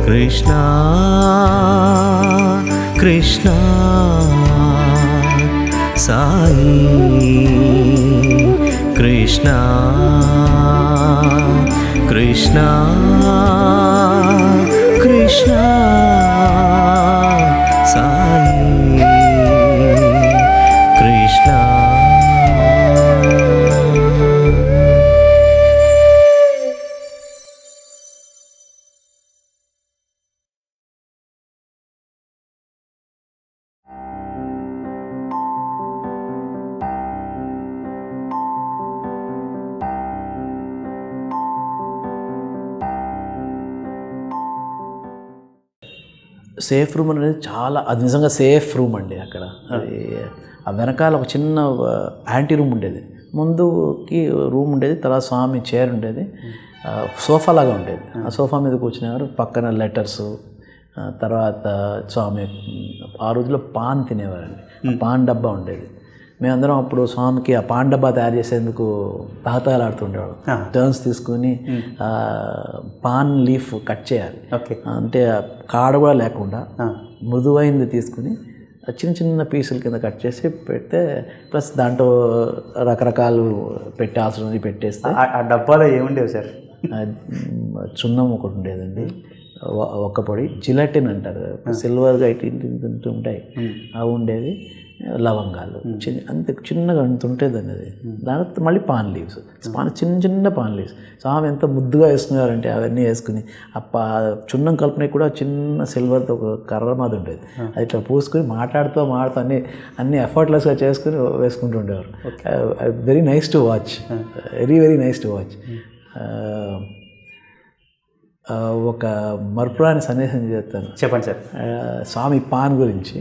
Krishna Krishna Sai Krishna Krishna Krishna Sai Krishna. Safe room అనేది చాలా, అది నిజంగా సేఫ్ రూమ్ అండి. అక్కడ ఆ వెనకాల ఒక చిన్న యాంటీ రూమ్ ఉండేది, ముందుకి రూమ్ ఉండేది, తర్వాత స్వామి చైర్ ఉండేది, సోఫా లాగా ఉండేది. ఆ సోఫా మీద కూర్చునేవారు, పక్కన లెటర్స్, తర్వాత స్వామి ఆ రోజుల్లో పాన్ తినేవారండి, పాన్ డబ్బా ఉండేది. మేమందరం అప్పుడు స్వామికి ఆ పాన్ డబ్బా తయారు చేసేందుకు తహతహలాడుతుండేవాళ్ళం. టర్న్స్ తీసుకుని పాన్ లీఫ్ కట్ చేయాలి, అంటే కాడ కూడా లేకుండా మృదువైంది తీసుకుని చిన్న చిన్న పీసుల కింద కట్ చేసి పెడితే, ప్లస్ దాంట్లో రకరకాలు పెట్టాల్సినవి పెట్టేస్తే. ఆ డబ్బాలో ఏముండేవి సార్? చున్నం ఒకటి ఉండేదండి, ఒక్క పొడి, జిలటిన్ అంటారు, సిల్వర్గా ఇటు ఉంటాయి, అవి ఉండేవి, లవంగాలు అంత చిన్నగా అంత ఉంటుంది అనేది. దాని మళ్ళీ పాన్ లీవ్స్, చిన్న చిన్న పాన్ లీవ్స్. స్వామి ఎంత ముద్దుగా వేసుకున్నారంటే అవన్నీ వేసుకుని, చున్నం కలుపునే కూడా చిన్న సిల్వర్తో ఒక కర్ర మాది ఉండేది, అది ఇట్లా పూసుకుని మాట్లాడుతూ అన్నీ ఎఫర్ట్లెస్గా చేసుకుని వేసుకుంటూ ఉండేవారు. Very nice to watch, very nice to watch. ఒక మర్పురాని సందేశం చేస్తాను, చెప్పండి సార్. స్వామి పాన్ గురించి.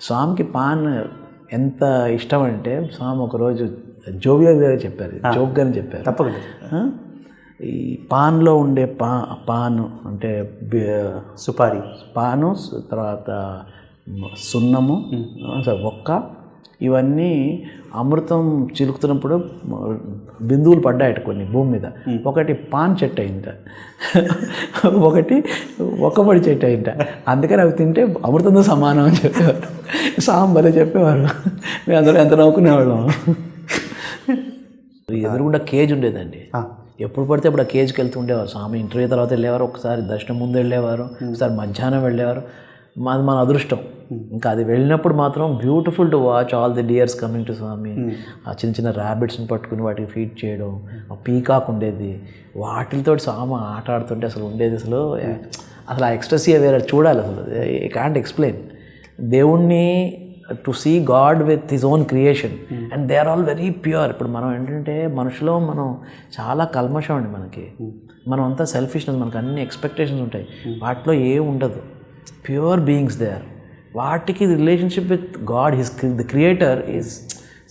స్వామికి పాన్ ఎంత ఇష్టం అంటే, స్వామి ఒకరోజు జోవియల్ గారు చెప్పారు, జోక్ గారు చెప్పారు, తప్పకుండా ఈ పాన్లో ఉండే పాను అంటే సుపారి, పాను, తర్వాత సున్నము, ఒక్క, ఇవన్నీ అమృతం చిలుకుతున్నప్పుడు బిందువులు పడ్డాయట కొన్ని భూమి మీద. ఒకటి పాన్ చెట్టు అయింట, ఒకటి ఒక్కబడి చెట్టు అయింట, అందుకని అవి తింటే అమృతంతో సమానం అని చెప్పేవారు. సాంబారే చెప్పేవారు, మేము అందరూ ఎంత నవ్వుకునేవాళ్ళం. ఎదురుగుండా కేజ్ ఉండేదండి, ఎప్పుడు పడితే అప్పుడు ఆ కేజ్కి వెళ్తూ ఉండేవారు. స్వామి ఇంటర్వ్యూ తర్వాత వెళ్ళేవారు, ఒకసారి దర్శనం ముందు వెళ్ళేవారు, ఒకసారి మధ్యాహ్నం వెళ్ళేవారు. మాది మన అదృష్టం. ఇంకా అది వెళ్ళినప్పుడు మాత్రం beautiful to watch all the deers coming to Swami. ఆ చిన్న చిన్న ర్యాబిట్స్ని పట్టుకుని వాటికి ఫీడ్ చేయడం, ఆ పీకాక్ ఉండేది, వాటితో స్వామి ఆట ఆడుతుంటే అసలు ఉండేది, అసలు ఆ ఎక్స్ట్రసీ వేరే చూడాలి, అసలు ఐ కాంట్ ఎక్స్ప్లెయిన్. దేవుణ్ణి to see God with his own creation and they are all very pure. ఇప్పుడు మనం ఏంటంటే మనుషులో మనం చాలా కల్మషం అండి, మనం అంతా సెల్ఫిష్నెస్, మనకు అన్ని ఎక్స్పెక్టేషన్స్ ఉంటాయి, వాటిలో ఏం ఉండదు. Pure beings they are. వాటికి relationship with God, the creator is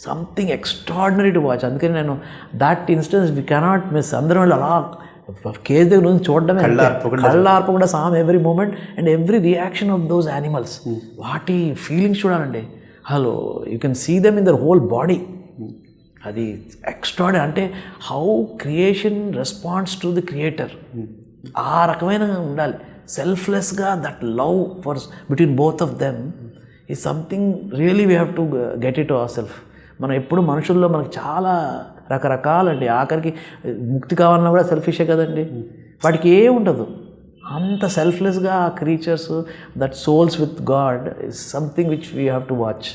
something extraordinary to watch. అందుకని నేను that instance we cannot miss. అందరం వాళ్ళు అలా కేజ్ దగ్గర నుంచి చూడడమే, కళ్ళార్పకుండా some every moment and every reaction of those animals, వాటి ఫీలింగ్స్ చూడాలండి. Hello, you can see them in their whole body. అది ఎక్స్ట్రాడినరీ, అంటే how creation responds to the creator, ఆ రకమైన ఉండాలి. సెల్ఫ్లెస్గా that love for between both of them is something really we have to get it our self. మనం ఎప్పుడు మనుషుల్లో మనకు చాలా రకరకాలండి, ఆఖరికి ముక్తి కావాలన్నా కూడా సెల్ఫిషే కదండి, వాటికి ఏం ఉండదు. అంత సెల్ఫ్లెస్గా ఆ creatures, that souls with God is something which we have to watch.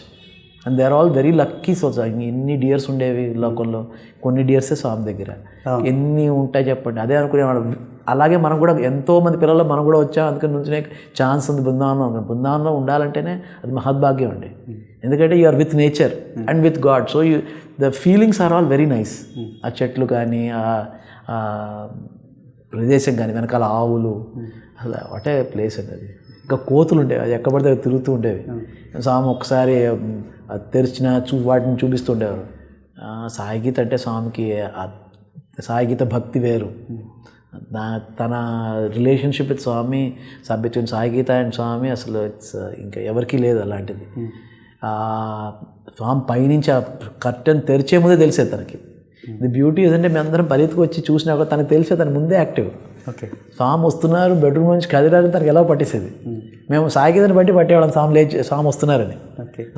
And they are all very lucky souls. ఎన్ని డియర్స్ ఉండేవి లోకంలో, కొన్ని డియర్సే స్వామి దగ్గర, ఎన్ని ఉంటాయి చెప్పండి. అదే అనుకునేవాడు. అలాగే మనం కూడా ఎంతోమంది పిల్లలు మనం కూడా వచ్చాం, అందుకని నుంచే ఛాన్స్ ఉంది బృందావనంలో. బృందావనంలో ఉండాలంటేనే అది మహద్భాగ్యం అండి. ఎందుకంటే you are with nature and with God, so the feelings are all very nice. ఆ చెట్లు కానీ, ఆ ప్రదేశం కానీ, వెనకాల ఆవులు, అసలు వాటే ప్లేస్ అండి అది. ఇంకా కోతులు ఉండేవి, అది ఎక్కడ పడితే తిరుగుతూ ఉండేవి. స్వామి ఒకసారి తెరిచిన వాటిని చూపిస్తుండేవారు. సాయిగీత అంటే స్వామికి సాయిగీత భక్తి వేరు. తన relationship with Swami, between Saigeetha and Swami అసలు ఇట్స్ ఇంకా ఎవరికీ లేదు అలాంటిది. స్వామి పైనుంచి ఆ కర్టెన్ తెరిచే ముందే తెలిసేది తనకి. ది బ్యూటీ ఏంటంటే మేము అందరం పరిగెత్తుకు వచ్చి చూసినా కూడా తనకు తెలిసేది, తన ముందే యాక్టివ్. ఓకే, స్వామి వస్తున్నారు, బెడ్రూమ్ నుంచి కదిలారని తనకి ఎలా పట్టేసేది. మేము సాయిగీతని బట్టి పట్టేవాళ్ళం స్వామి వస్తున్నారని.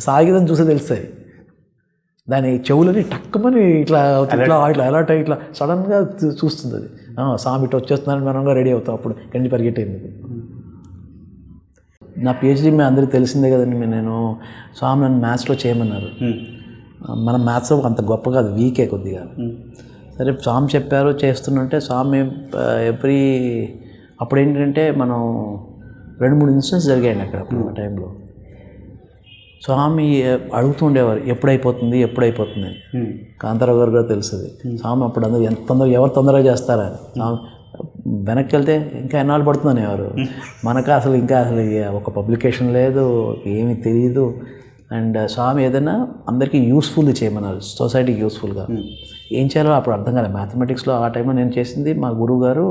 సాయిగీతని చూసి తెలుస్తుంది. దాని చెవులని టక్కుమని ఇట్లా అలర్ట్ అయ్యి ఇట్లా సడన్గా చూస్తుంది అది. స్వామి ఇట్లా వచ్చేస్తున్నారని మనంగా రెడీ అవుతాం. అప్పుడు ఇక్కడి నుంచి పరిగెట్టేందుకు. నా పిహెచ్డీ మీ అందరికీ తెలిసిందే కదండి. నేను స్వామి నన్ను మ్యాథ్స్లో చేయమన్నారు. మనం మ్యాథ్స్లో అంత గొప్ప కాదు, వీకే కొద్దిగా. సరే స్వామి చెప్పారు చేస్తుంటే స్వామి అప్పుడు ఏంటంటే మనం 2-3 ఇన్సిడెంట్స్ జరిగాయండి అక్కడ అప్పుడు ఆ టైంలో. స్వామి అడుగుతుండేవారు ఎప్పుడైపోతుంది అని. కాంతారావు గారు కూడా తెలుస్తుంది. స్వామి అప్పుడు అందరూ ఎవరు తొందరగా చేస్తారని. వెనక్కి వెళ్తే ఇంకా ఎన్నాళ్ళు పడుతుందని ఎవరు. మనకు అసలు ఒక పబ్లికేషన్ లేదు, ఏమీ తెలియదు. అండ్ స్వామి ఏదైనా అందరికీ యూస్ఫుల్ చేయమన్నారు, సొసైటీకి యూస్ఫుల్గా. ఏం చేయాలో అప్పుడు అర్థం కాలేదు. మ్యాథమెటిక్స్లో ఆ టైంలో నేను చేసింది, మా గురువు గారు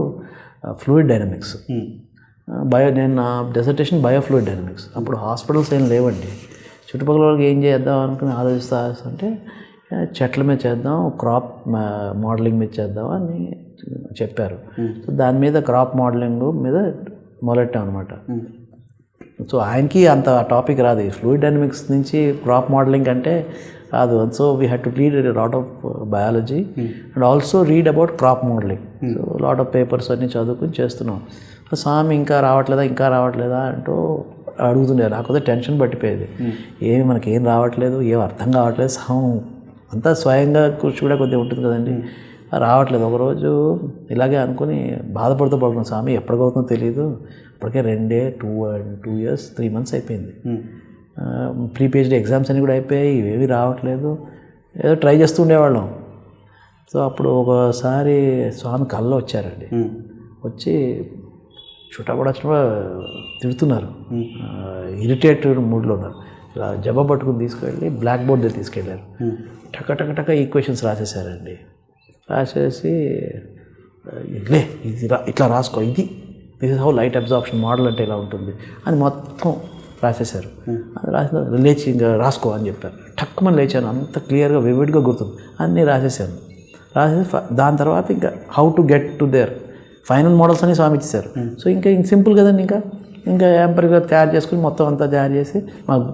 ఫ్లూయిడ్ డైనమిక్స్. నేను నా డెసర్టేషన్ బయోఫ్లూయిడ్ డైనమిక్స్. అప్పుడు హాస్పిటల్స్ ఏం లేవండి. చుట్టుపక్కల వాళ్ళకి ఏం చేద్దాం అనుకుని ఆలోచిస్తే చెట్ల మీద చేద్దాం, క్రాప్ మోడలింగ్ మీద చేద్దాం అని చెప్పారు. సో దాని మీద క్రాప్ మోడలింగ్ మీద మొదలెట్టాం అనమాట. సో ఆయనకి అంత టాపిక్ రాదు. ఫ్లూయిడ్ డైనమిక్స్ నుంచి క్రాప్ మోడలింగ్ అంటే రాదు. So we had to read lot of biology and also read about crop modelling. So lot of papers అన్నీ చదువుకుని చేస్తున్నాం. స్వామి ఇంకా రావట్లేదా అంటూ అడుగుతుండే. నాకు టెన్షన్ పట్టిపోయేది. మనకి ఏం రావట్లేదు, ఏం అర్థం కావట్లేదు. స్వామి అంతా స్వయంగా కూర్చు కూడా కొద్దిగా ఉంటుంది కదండి, రావట్లేదు. ఒకరోజు ఇలాగే అనుకుని బాధపడుతూ పడుకున్నాను. స్వామి ఎప్పటికవుతుందో తెలియదు. ఇప్పటికే 2 years 3 months అయిపోయింది. ప్రీ పిహెచ్డీ ఎగ్జామ్స్ అన్నీ కూడా అయిపోయాయి, ఇవేవి రావట్లేదు. ఏదో ట్రై చేస్తూ ఉండేవాళ్ళం. సో అప్పుడు ఒకసారి స్వామి కళ్ళలో వచ్చారండి. వచ్చి చుట్టపడ తిడుతున్నారు, ఇరిటేటెడ్ మూడ్లో ఉన్నారు. ఇలా జబ్బ పట్టుకుని తీసుకెళ్ళి బ్లాక్ బోర్డ్ దగ్గర తీసుకెళ్ళారు. టక ఈక్వేషన్స్ రాసేసారండి. రాసేసి ఇట్లా రాసుకో, this is how light absorption model అంటే ఇలా ఉంటుంది అని మొత్తం రాసేసారు. అది రాసిన లేచి ఇంకా రాసుకో అని చెప్పారు. టక్కుమని లేచాను. అంత క్లియర్గా వివిడ్గా గుర్తుంది. అన్నీ రాసేసాను. దాని తర్వాత ఇంకా how to get to their final models అని స్వామి ఇచ్చేసారు. సో ఇంకా సింపుల్ కదండి. ఇంకా యాంపర్గా తయారు చేసుకుని మొత్తం అంతా తయారు చేసి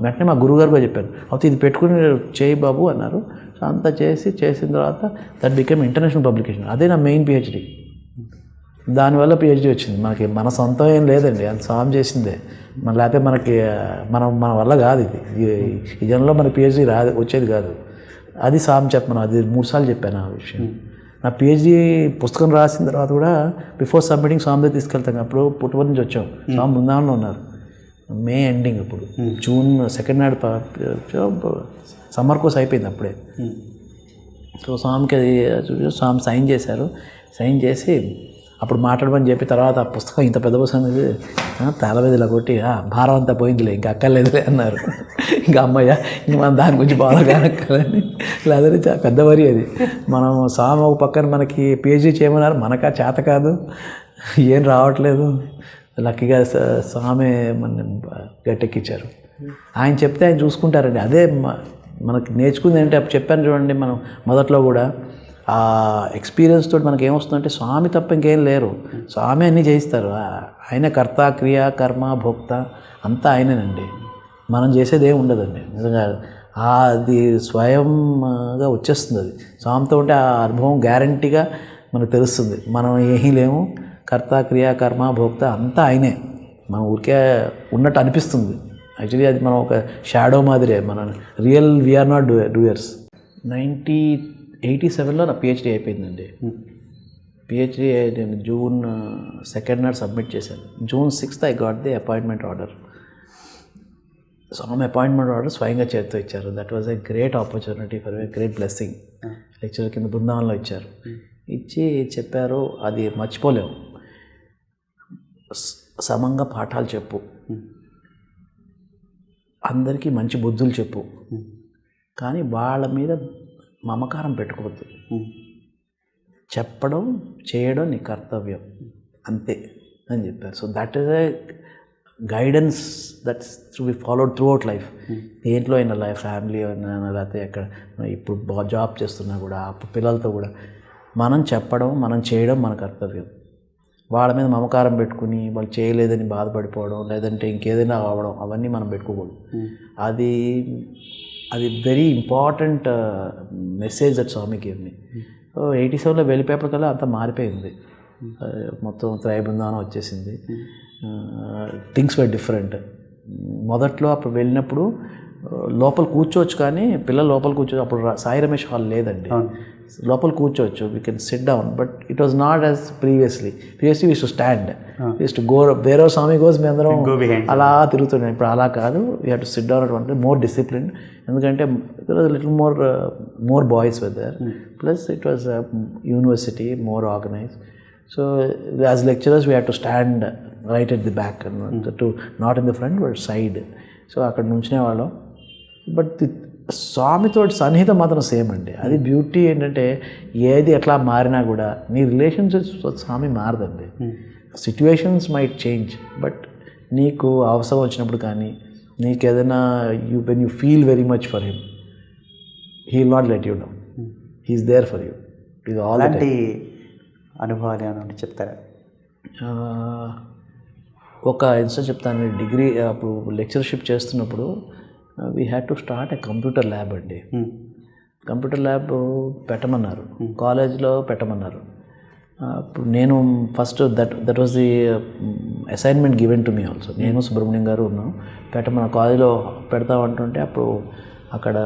వెంటనే మా గురువుగారు కూడా చెప్పారు, అయితే ఇది పెట్టుకుని చేయి బాబు అన్నారు. సో అంతా చేసిన తర్వాత దట్ బికేమ్ ఇంటర్నేషనల్ పబ్లికేషన్. అదే నా మెయిన్ పిహెచ్డి. దానివల్ల పిహెచ్డి వచ్చింది. మన సొంతం ఏం లేదండి, అది స్వామి చేసిందే. లేకపోతే మన వల్ల కాదు ఇది. ఈ జనంలో మన పిహెచ్డి వచ్చేది కాదు. అది స్వామి చెప్పాను. అది 3 సార్లు చెప్పాను ఆ విషయం. నా పిహెచ్డి పుస్తకం రాసిన తర్వాత కూడా బిఫోర్ సబ్మిటింగ్ స్వామి దగ్గర తీసుకెళ్తాం. అప్పుడు పుట్టుపతి నుంచి వచ్చాం. స్వామి బృందావనంలో ఉన్నారు. మే ఎండింగ్, ఇప్పుడు June 2 నాడు సమ్మర్ కోర్స్ అయిపోయింది అప్పుడే. సో స్వామికి అది స్వామి సైన్ చేశారు. సైన్ చేసి అప్పుడు మాట్లాడమని చెప్పి తర్వాత ఆ పుస్తకం ఇంత పెద్ద పుస్తకం ఇది తల మీద ఇలా కొట్టి భారం అంతా పోయిందిలే, ఇంకా అక్కర్లేదులే అన్నారు. ఇంకా అమ్మయ్య, ఇంక మనం దాని గురించి బాగా అక్కర్లేని లేదని పెద్ద వరి అది. మనం స్వామి ఒక పక్కన మనకి పిహెచ్డీ చేయమన్నారు, మనకా చేత కాదు, ఏం రావట్లేదు. లక్కీగా స్వామి మన గట్టెక్కిచ్చారు. ఆయన చెప్తే ఆయన చూసుకుంటారండి. అదే మనకి నేర్చుకుంది ఏంటంటే అప్పుడు చెప్పాను చూడండి, మనం మొదట్లో కూడా ఆ ఎక్స్పీరియన్స్ తోటి మనకి ఏమొస్తుందంటే స్వామి తప్ప ఇంకేం లేరు. స్వామి అన్నీ చేయిస్తారు. ఆయన కర్త, క్రియ, కర్మ, భోక్త అంతా ఆయనేనండి. మనం చేసేది ఏమి ఉండదండి. నిజంగా అది స్వయంగా వచ్చేస్తుంది. అది స్వామితో ఉంటే ఆ అనుభవం గ్యారంటీగా మనకు తెలుస్తుంది. మనం ఏమీ లేము, కర్త క్రియ కర్మ భోక్త అంతా ఆయనే. మనం ఊరికే ఉన్నట్టు అనిపిస్తుంది, యాక్చువల్లీ అది మనం ఒక షాడో మాదిరే. మన రియల్ వీఆర్ నాట్ డూయర్స్. 1987లో నా పిహెచ్డీ అయిపోయిందండి. పిహెచ్డీ నేను June 2 నాడు సబ్మిట్ చేశాను. June 6 I got the appointment order. So ఆమె అపాయింట్మెంట్ ఆర్డర్ స్వయంగా చేతితో ఇచ్చారు. That was a great opportunity for a great blessing. Lecture కింద బృందావనంలో ఇచ్చారు. ఇచ్చి చెప్పారు, అది మర్చిపోలేము. సమంగా పాఠాలు చెప్పు, అందరికీ మంచి బుద్ధులు చెప్పు, కానీ వాళ్ళ మీద మమకారం పెట్టుకోవద్దు. చెప్పడం చేయడం నీ కర్తవ్యం అంతే అని చెప్పారు. So that is a guidance that's we followed throughout life. దేంట్లో అయినా లైఫ్, ఫ్యామిలీ అయినా, లేకపోతే ఎక్కడ ఇప్పుడు జాబ్ చేస్తున్నా కూడా, పిల్లలతో కూడా మనం చెప్పడం మనం చేయడం మన కర్తవ్యం. వాళ్ళ మీద మమకారం పెట్టుకుని వాళ్ళు చేయలేదని బాధపడిపోవడం, లేదంటే ఇంకేదైనా అవ్వడం, అవన్నీ మనం పెట్టుకోకూడదు. అది very important message that Swami gave me. 87లో వెళ్ళిపోయేప్పటికల్లా అంతా మారిపోయింది. మొత్తం త్రయ బృందావనం వచ్చేసింది. Things were different. మొదట్లో అప్పుడు వెళ్ళినప్పుడు లోపల కూర్చోవచ్చు, కానీ పిల్లలు లోపల కూర్చోవచ్చు. అప్పుడు సాయి రమేష్ హాల్ లేదండి, లోపల కూర్చోవచ్చు, we can SIT down. But it was not as previously we to stand, to go వేరే స్వామి గోస్ మీ అందరం అలా తిరుగుతున్నాం. ఇప్పుడు అలా కాదు, we have to SIT down అటువంటి మోర్ డిసిప్లిన్. ఎందుకంటే little more boys with their, plus it was university, more organise. So as lecturers we have to stand right at the back, to not in the front but side. So అక్కడ నుంచునే వాళ్ళం. But స్వామితో సన్నిహితం మాత్రం same అండి. అది beauty ఏంటంటే, ఏది ఎట్లా మారినా కూడా నీ రిలేషన్షిప్స్ స్వామి మారదండి. సిచ్యువేషన్స్ మైట్ చేంజ్, బట్ నీకు అవసరం వచ్చినప్పుడు కానీ, నీకు ఏదైనా when you feel very much for him, he will not let you down, he is there for you. ఇది అలాంటి అనుభవాలు ఏమైనా చెప్తారా? ఒక ఇన్స్టెంట్ చెప్తాను. డిగ్రీ అప్పుడు లెక్చర్షిప్ చేస్తున్నప్పుడు we had to start a computer lab అండి. కంప్యూటర్ ల్యాబ్ పెట్టమన్నారు, కాలేజ్లో పెట్టమన్నారు. అప్పుడు నేను first that was the assignment given to me also. నేను సుబ్రహ్మణ్యం గారు ఉన్నాం, పెట్టమన్న కాలేజ్లో పెడతామంటుంటే అప్పుడు అక్కడ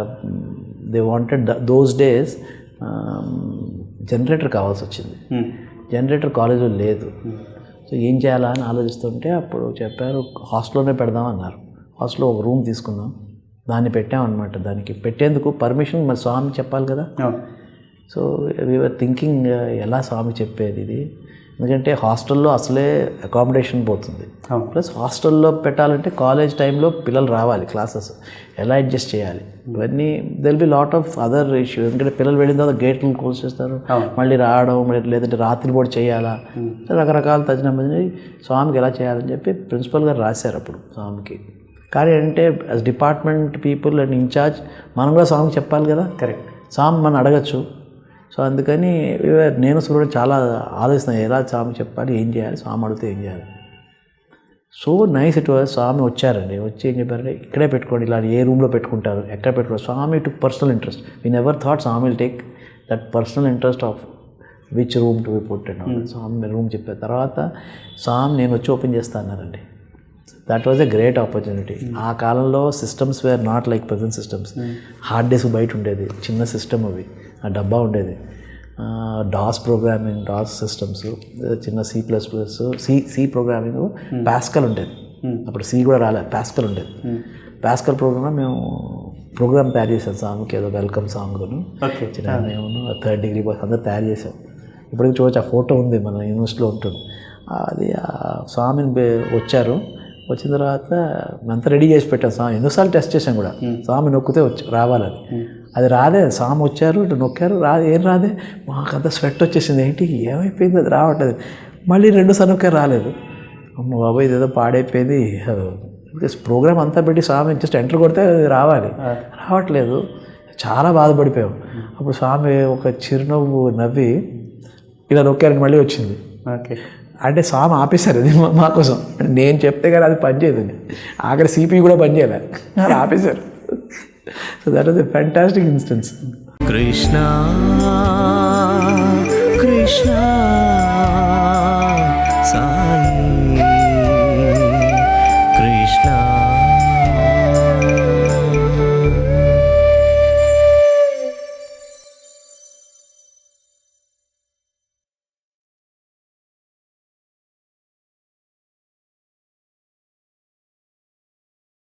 they wanted those days generator కావాల్సి వచ్చింది. జనరేటర్ కాలేజ్లో లేదు. సో ఏం చేయాలా అని ఆలోచిస్తుంటే అప్పుడు చెప్పారు, హాస్టల్లోనే పెడదాం అన్నారు. హాస్టల్లో ఒక రూమ్ తీసుకున్నాం, దాన్ని పెట్టామన్నమాట. దానికి పెట్టేందుకు పర్మిషన్ మరి స్వామి చెప్పాలి కదా. సో వీఆర్ థింకింగ్ ఎలా స్వామి చెప్పేది ఇది, ఎందుకంటే హాస్టల్లో అసలే అకామిడేషన్ పోతుంది, ప్లస్ హాస్టల్లో పెట్టాలంటే కాలేజ్ టైంలో పిల్లలు రావాలి, క్లాసెస్ ఎలా అడ్జస్ట్ చేయాలి, ఇవన్నీ there be lot of other issue. ఎందుకంటే పిల్లలు వెళ్ళిన తర్వాత గేట్లు క్లోజ్ చేస్తారు, మళ్ళీ రావడం, లేదంటే రాత్రి పూట చేయాలా, రకరకాల తజ్జనమని స్వామికి ఎలా చేయాలని చెప్పి ప్రిన్సిపల్ గారు రాశారు అప్పుడు స్వామికి. కానీ అంటే as department people and incharge మనం కూడా స్వామికి చెప్పాలి కదా. కరెక్ట్, స్వామి మనం అడగచ్చు. సో అందుకని నేను సుబ్రహ్మణ్యం చాలా ఆలోచిస్తున్నాను, ఎలా స్వామి చెప్పాలి, ఏం చేయాలి, స్వామి అడిగితే ఏం చేయాలి. So nice it was. Swami వచ్చారండి, వచ్చి ఏం చెప్పారంటే ఇక్కడే పెట్టుకోండి, ఇలా ఏ రూమ్లో పెట్టుకుంటారు, ఎక్కడ పెట్టుకోండి. Swami to personal interest, we never thought Swami will take that personal interest of which room to be put and Swami room చెప్పారు. తర్వాత స్వామి నేను వచ్చి ఓపెన్ చేస్తా అన్నారండి. That was a great opportunity. ఆ కాలంలో systems were not like present systems. Hard disk బయట ఉండేది, చిన్న సిస్టమ్ అవి, ఆ డబ్బా ఉండేది. డాస్ ప్రోగ్రామింగ్, డాస్ సిస్టమ్స్, చిన్న సి ప్రోగ్రామింగ్, పాస్కల్ ఉండేది. అప్పుడు సి కూడా రాలేదు, పాస్కల్ ఉండేది. పాస్కల్ ప్రోగ్రామ్ మేము ప్రోగ్రామ్ తయారు చేసాం స్వామికి, ఏదో వెల్కమ్ సాంగ్ను చిన్న మేము 3rd డిగ్రీ బాయ్స్ అందరూ తయారు చేసాం. ఇప్పటికి చూడవచ్చు, ఆ ఫోటో ఉంది, మన యూనివర్సిటీలో ఉంటుంది. అది స్వామిని వచ్చారు. వచ్చిన తర్వాత అంతా రెడీ చేసి పెట్టాం. స్వామి ఎన్నోసార్లు టెస్ట్ చేసాం కూడా, స్వామి నొక్కితే రావాలని. అది రాదే. స్వామి వచ్చారు, ఇటు నొక్కారు, ఏం రాదే. మాకంతా స్వెట్ వచ్చేసింది, ఏంటి ఏమైపోయింది, అది రావట్లేదు. మళ్ళీ 2సార్లు నొక్కారు, రాలేదు. అమ్మ బాబాయ్ ఇదేదో పాడైపోయింది. ప్రోగ్రామ్ అంతా పెట్టి స్వామి జస్ట్ ఎంటర్ కొడితే అది రావట్లేదు. చాలా బాధపడిపోయాం. అప్పుడు స్వామి ఒక చిరునవ్వు నవ్వి ఇలా నొక్కారని మళ్ళీ వచ్చింది. ఓకే అంటే స్వామి ఆపేశారు అది మా కోసం. నేను చెప్తే కానీ అది పనిచేయదండి. ఆఖరి సిపి కూడా పనిచేయలే, అది ఆపేశారు. So that was a fantastic instance. Krishna Krishna saw